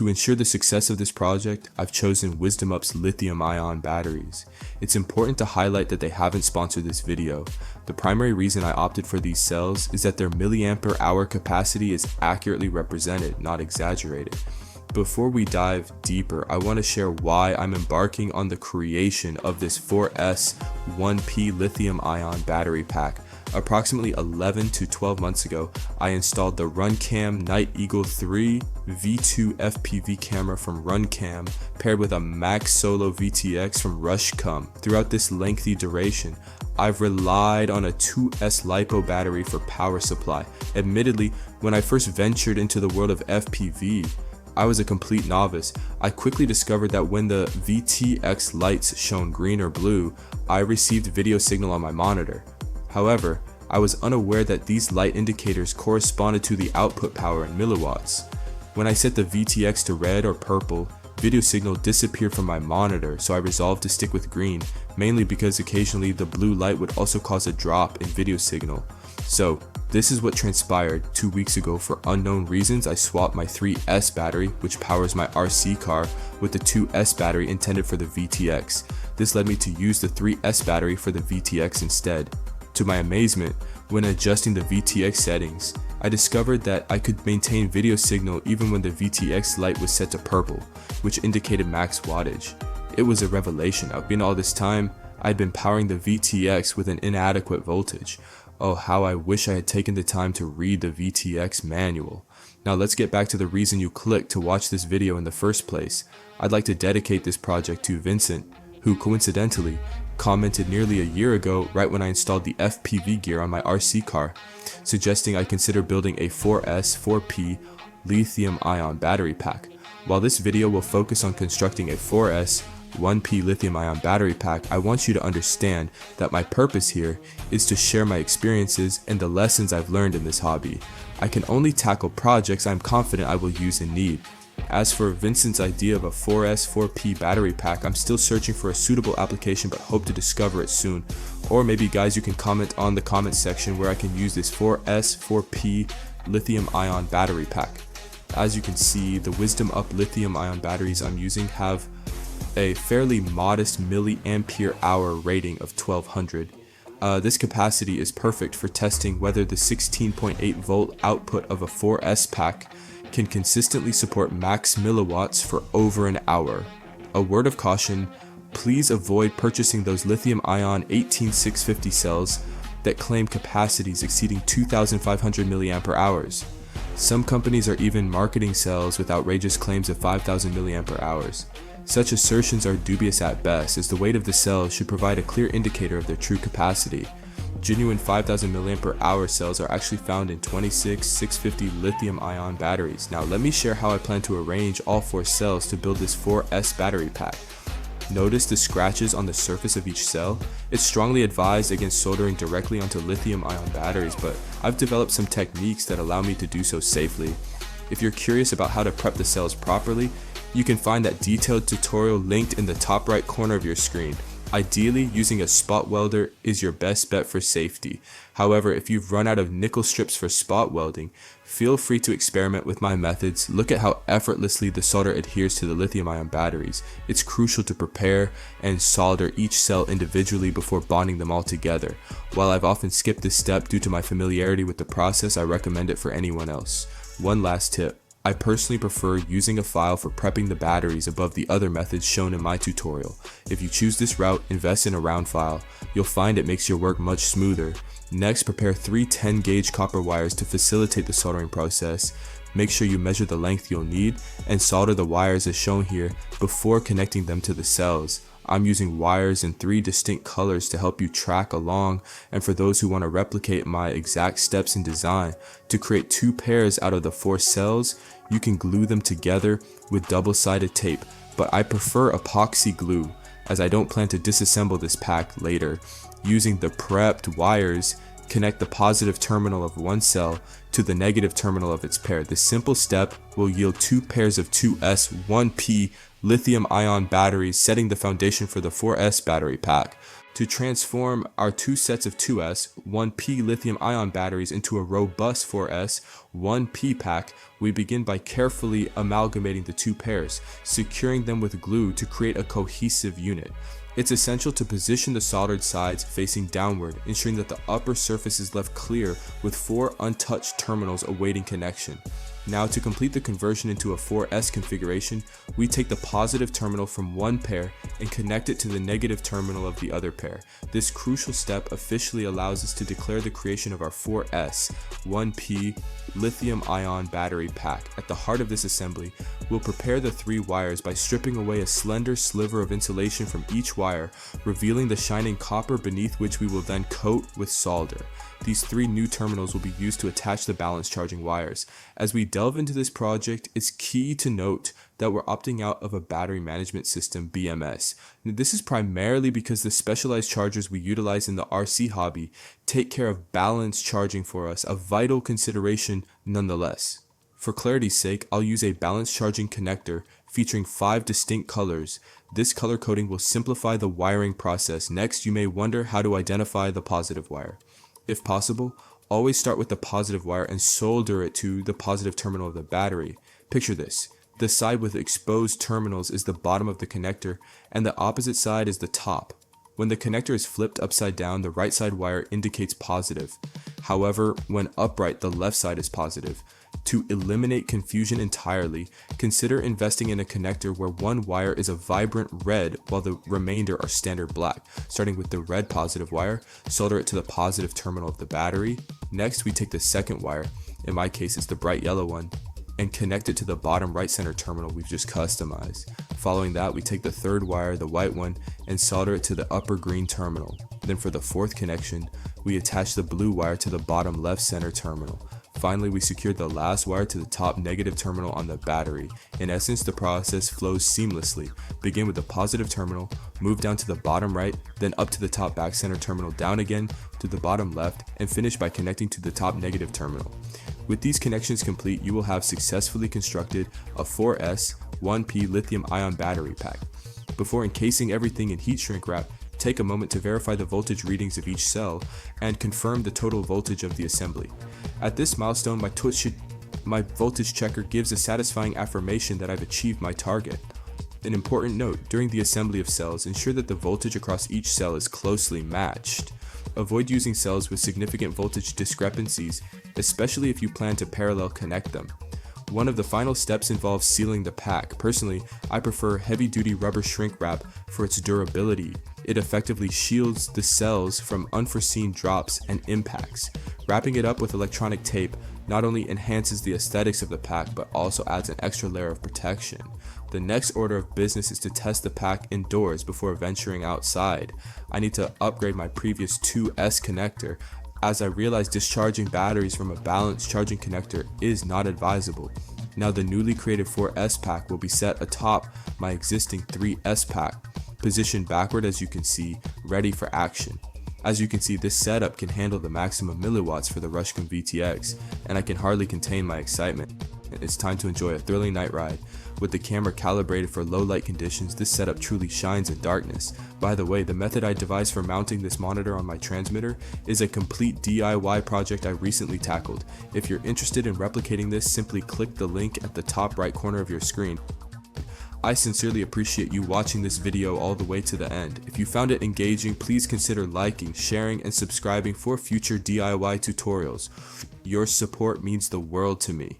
To ensure the success of this project, I've chosen WisdomUp's lithium-ion batteries. It's important to highlight that they haven't sponsored this video. The primary reason I opted for these cells is that their milliampere hour capacity is accurately represented, not exaggerated. Before we dive deeper, I want to share why I'm embarking on the creation of this 4S 1P lithium-ion battery pack. Approximately 11 to 12 months ago, I installed the RunCam Night Eagle 3 V2 FPV camera from RunCam paired with a Max Solo VTX from Rushcom. Throughout this lengthy duration, I've relied on a 2S LiPo battery for power supply. Admittedly, when I first ventured into the world of FPV, I was a complete novice. I quickly discovered that when the VTX lights shone green or blue, I received video signal on my monitor. However, I was unaware that these light indicators corresponded to the output power in milliwatts. When I set the VTX to red or purple, video signal disappeared from my monitor, so I resolved to stick with green, mainly because occasionally the blue light would also cause a drop in video signal. So this is what transpired. 2 weeks ago, for unknown reasons, I swapped my 3S battery, which powers my rccar, with the 2S battery intended for the VTX. This led me to use the 3S battery for the VTX instead. To my amazement, when adjusting the VTX settings, I discovered that I could maintain video signal even when the VTX light was set to purple, which indicated max wattage. It was a revelation. All this time, I'd been powering the VTX with an inadequate voltage. Oh, how I wish I had taken the time to read the VTX manual. Now let's get back to the reason you clicked to watch this video in the first place. I'd like to dedicate this project to Vincent, who coincidentally commented nearly a year ago right when I installed the FPV gear on my RC car, suggesting I consider building a 4S 4P lithium-ion battery pack. While this video will focus on constructing a 4S 1P lithium-ion battery pack, I want you to understand that my purpose here is to share my experiences and the lessons I've learned in this hobby. I can only tackle projects I'm confident I will use and need. As for Vincent's idea of a 4S 4P battery pack, I'm still searching for a suitable application but hope to discover it soon. Or maybe guys, you can comment on the comment section where I can use this 4S 4P lithium-ion battery pack. As you can see, the WisdomUp lithium-ion batteries I'm using have a fairly modest milliampere hour rating of 1200. This capacity is perfect for testing whether the 16.8 volt output of a 4S pack can consistently support max milliwatts for over an hour. A word of caution, please avoid purchasing those lithium-ion 18650 cells that claim capacities exceeding 2500 milliampere hours. Some companies are even marketing cells with outrageous claims of 5000 milliampere hours. Such assertions are dubious at best, as the weight of the cells should provide a clear indicator of their true capacity. Genuine 5000 mAh cells are actually found in 26650 lithium-ion batteries. Now let me share how I plan to arrange all 4 cells to build this 4S battery pack. Notice the scratches on the surface of each cell. It's strongly advised against soldering directly onto lithium-ion batteries, but I've developed some techniques that allow me to do so safely. If you're curious about how to prep the cells properly, you can find that detailed tutorial linked in the top right corner of your screen. Ideally, using a spot welder is your best bet for safety. However, if you've run out of nickel strips for spot welding, feel free to experiment with my methods. Look at how effortlessly the solder adheres to the lithium-ion batteries. It's crucial to prepare and solder each cell individually before bonding them all together. While I've often skipped this step due to my familiarity with the process, I recommend it for anyone else. One last tip. I personally prefer using a file for prepping the batteries above the other methods shown in my tutorial. If you choose this route, invest in a round file. You'll find it makes your work much smoother. Next, prepare 3 10-gauge copper wires to facilitate the soldering process. Make sure you measure the length you'll need and solder the wires as shown here before connecting them to the cells. I'm using wires in 3 distinct colors to help you track along, and for those who want to replicate my exact steps in design, to create 2 pairs out of the 4 cells, you can glue them together with double-sided tape, but I prefer epoxy glue as I don't plan to disassemble this pack later. Using the prepped wires, connect the positive terminal of one cell to the negative terminal of its pair. This simple step will yield 2 pairs of 2S 1P lithium-ion batteries, setting the foundation for the 4S battery pack. To transform our two sets of 2S, 1P lithium-ion batteries into a robust 4S, 1P pack, we begin by carefully amalgamating the two pairs, securing them with glue to create a cohesive unit. It's essential to position the soldered sides facing downward, ensuring that the upper surface is left clear with 4 untouched terminals awaiting connection. Now, to complete the conversion into a 4S configuration, we take the positive terminal from one pair and connect it to the negative terminal of the other pair. This crucial step officially allows us to declare the creation of our 4S 1P lithium-ion battery pack. At the heart of this assembly, we'll prepare the 3 wires by stripping away a slender sliver of insulation from each wire, revealing the shining copper beneath, which we will then coat with solder. These 3 new terminals will be used to attach the balance charging wires. As we delve into this project, it's key to note that we're opting out of a battery management system BMS. Now, this is primarily because the specialized chargers we utilize in the RC hobby take care of balance charging for us, a vital consideration nonetheless. For clarity's sake, I'll use a balance charging connector featuring 5 distinct colors. This color coding will simplify the wiring process. Next, you may wonder how to identify the positive wire. If possible, always start with the positive wire and solder it to the positive terminal of the battery. Picture this. The side with exposed terminals is the bottom of the connector, and the opposite side is the top. When the connector is flipped upside down, the right side wire indicates positive. However, when upright, the left side is positive. To eliminate confusion entirely, consider investing in a connector where one wire is a vibrant red while the remainder are standard black. Starting with the red positive wire, solder it to the positive terminal of the battery. Next, we take the second wire, in my case it's the bright yellow one, and connect it to the bottom right center terminal we've just customized. Following that, we take the third wire, the white one, and solder it to the upper green terminal. Then for the fourth connection, we attach the blue wire to the bottom left center terminal. Finally, we secured the last wire to the top negative terminal on the battery. In essence, the process flows seamlessly. Begin with the positive terminal, move down to the bottom right, then up to the top back center terminal, down again to the bottom left, and finish by connecting to the top negative terminal. With these connections complete, you will have successfully constructed a 4S 1P lithium-ion battery pack. Before encasing everything in heat shrink wrap, take a moment to verify the voltage readings of each cell and confirm the total voltage of the assembly. At this milestone, my voltage checker gives a satisfying affirmation that I've achieved my target. An important note, during the assembly of cells, ensure that the voltage across each cell is closely matched. Avoid using cells with significant voltage discrepancies, especially if you plan to parallel connect them. One of the final steps involves sealing the pack. Personally, I prefer heavy-duty rubber shrink wrap for its durability. It effectively shields the cells from unforeseen drops and impacts. Wrapping it up with electronic tape not only enhances the aesthetics of the pack, but also adds an extra layer of protection. The next order of business is to test the pack indoors before venturing outside. I need to upgrade my previous 2S connector, as I realized discharging batteries from a balanced charging connector is not advisable. Now the newly created 4S pack will be set atop my existing 3S pack, positioned backward as you can see, ready for action. As you can see, this setup can handle the maximum milliwatts for the Rushcomb VTX, and I can hardly contain my excitement. It's time to enjoy a thrilling night ride. With the camera calibrated for low light conditions, this setup truly shines in darkness. By the way, the method I devised for mounting this monitor on my transmitter is a complete DIY project I recently tackled. If you're interested in replicating this, simply click the link at the top right corner of your screen. I sincerely appreciate you watching this video all the way to the end. If you found it engaging, please consider liking, sharing, and subscribing for future DIY tutorials. Your support means the world to me.